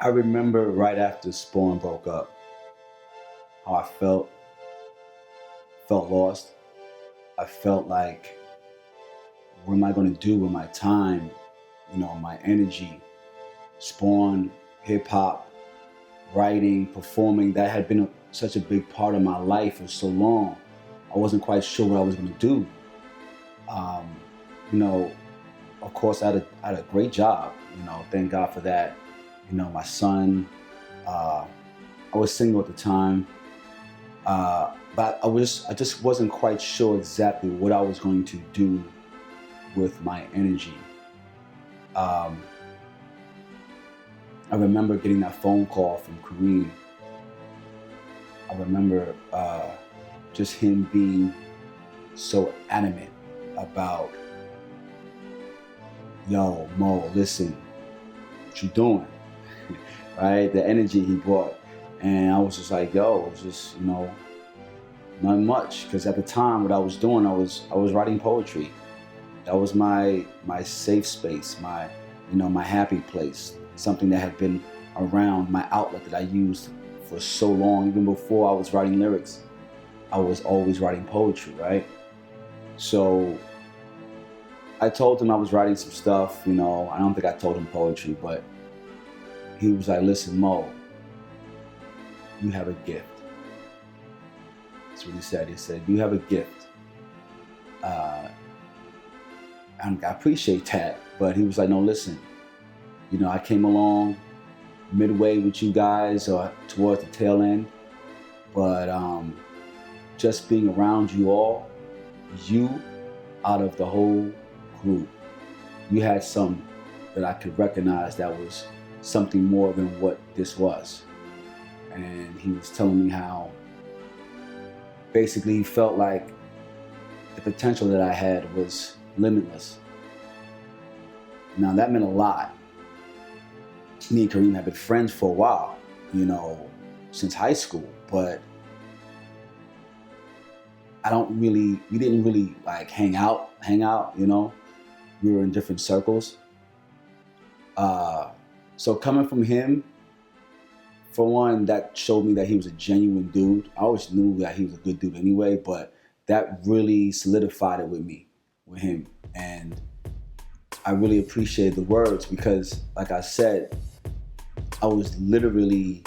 I remember right after Spawn broke up, how I felt lost. I felt like, what am I going to do with my time, my energy? Spawn, hip hop, writing, performing, that had been such a big part of my life for so long. I wasn't quite sure what I was going to do. Um, you know, of course, I had a great job. Thank God for that. My son, I was single at the time, but I just wasn't quite sure exactly what I was going to do with my energy. I remember getting that phone call from Karim. I remember just him being so adamant about, yo, Mo, listen, what you doing? Right? The energy he brought. And I was just like, yo, it's just, not much. Because at the time, what I was doing, I was writing poetry. That was my safe space, my happy place. Something that had been around, my outlet that I used for so long. Even before I was writing lyrics, I was always writing poetry, right? So I told him I was writing some stuff, I don't think I told him poetry, but he was like, listen, Mo, you have a gift. That's what he said. He said, you have a gift. And I appreciate that, but he was like, no, listen, I came along midway with you guys or towards the tail end, but just being around you all, you out of the whole group, you had some that I could recognize that was something more than what this was. And he was telling me how basically he felt like the potential that I had was limitless. Now that meant a lot. Me and Karim had been friends for a while, since high school, but we didn't really like hang out, we were in different circles. So coming from him, for one, that showed me that he was a genuine dude. I always knew that he was a good dude anyway, but that really solidified it with him. And I really appreciated the words because, like I said, I was literally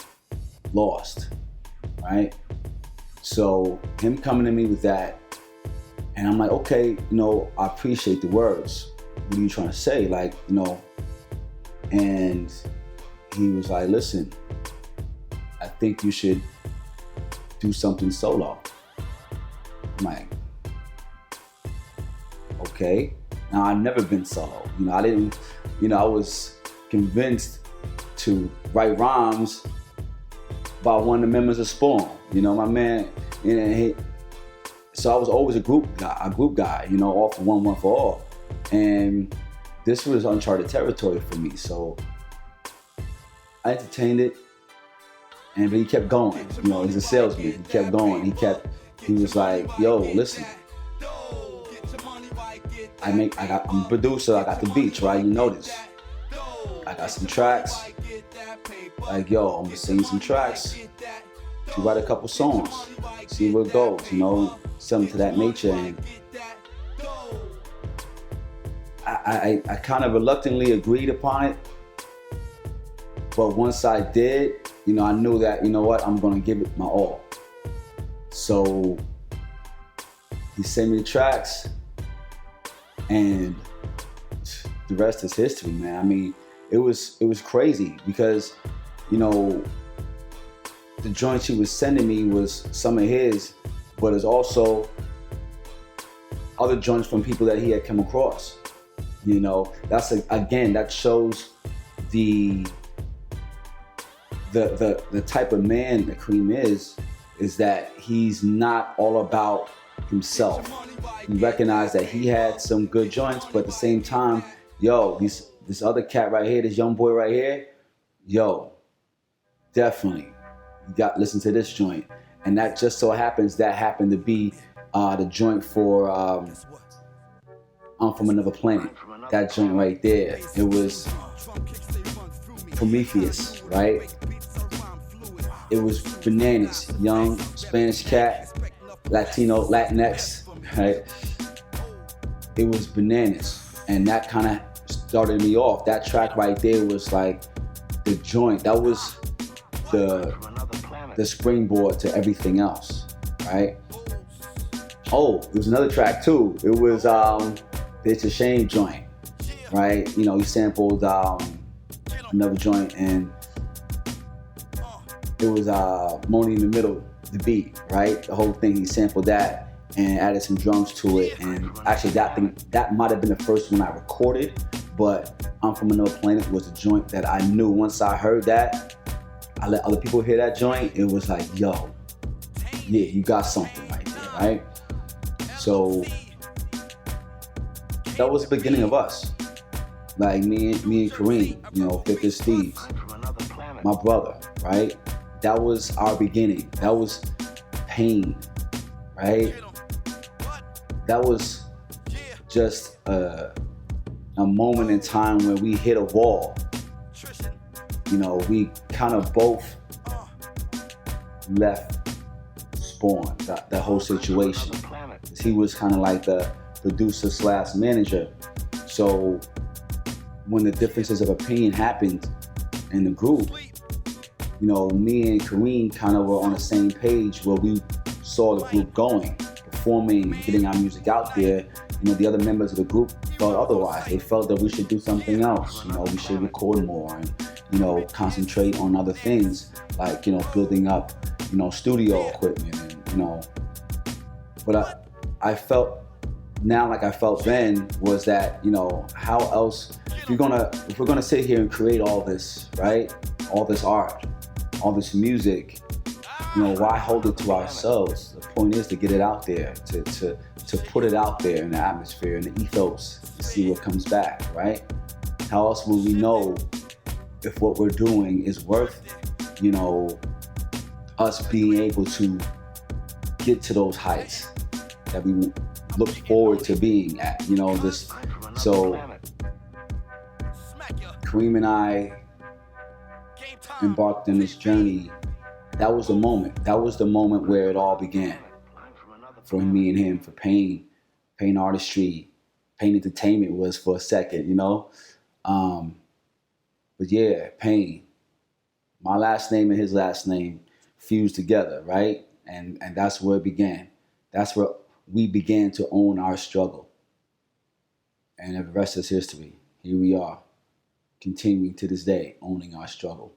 lost, right? So him coming to me with that, and I'm like, okay, I appreciate the words. What are you trying to say? And he was like, listen, I think you should do something solo. I'm like, okay. Now, I've never been solo. I was convinced to write rhymes by one of the members of Spawn. My man, so I was always a group guy, all for one for all. And this was uncharted territory for me. So I entertained it, but he kept going. He's a salesman. He kept going. He was like, yo, listen, I'm a producer, I got the beats, right? You know this. I got some tracks. Like, yo, I'm gonna sing some tracks. To write a couple songs. See where it goes, something to that nature. And I kind of reluctantly agreed upon it. But once I did, I knew that, I'm gonna give it my all. So he sent me the tracks, and the rest is history, man. I mean, it was crazy because, the joints he was sending me was some of his, but it's also other joints from people that he had come across. That shows the type of man that Karim is that he's not all about himself. He recognized that he had some good joints, but at the same time, yo, this other cat right here, this young boy right here, yo, definitely, you got to listen to this joint. And that just so happens, that happened to be the joint for I'm From Another Planet. That joint right there, it was Prometheus, right? It was bananas. Young Spanish cat, Latino, Latinx, right? It was bananas. And that kind of started me off. That track right there was like the joint. That was the springboard to everything else, right? Oh, there was another track too. It was It's a Shame joint, right? You know, he sampled another joint, and it was Money in the Middle, the beat, right? The whole thing, he sampled that and added some drums to it. And actually that might have been the first one I recorded, but I'm From Another Planet was a joint that I knew once I heard that, I let other people hear that joint, it was like, yo, yeah, you got something right there, right? So that was the beginning of us. Like me and Karim, you know, Thick as Thieves, my brother, right? That was our beginning. That was Paine, right? That was just a moment in time where we hit a wall. You know, we kind of both left Spawn, that whole situation. He was kind of like the producer / manager. So when the differences of opinion happened in the group, you know, me and Karim kind of were on the same page where we saw the group going, performing, getting our music out there. You know, the other members of the group felt otherwise. They felt that we should do something else. You know, we should record more and, you know, concentrate on other things like, you know, building up, you know, studio equipment and, you know. But I felt now like I felt then was that, you know, how else, if we're gonna sit here and create all this, right? All this art, all this music, you know, why hold it to ourselves? The point is to get it out there, to put it out there in the atmosphere, in the ethos, to see what comes back, right? How else will we know if what we're doing is worth, you know, us being able to get to those heights that we look forward to being at, you know, this. So Karim and I embarked on this journey. That was the moment. That was the moment where it all began. For me and him, for Paine Artistry, Paine Entertainment was for a second, you know. But yeah, Paine, my last name and his last name fused together, right? And that's where it began. That's where we began to own our struggle. And the rest is history. Here we are, continuing to this day, owning our struggle.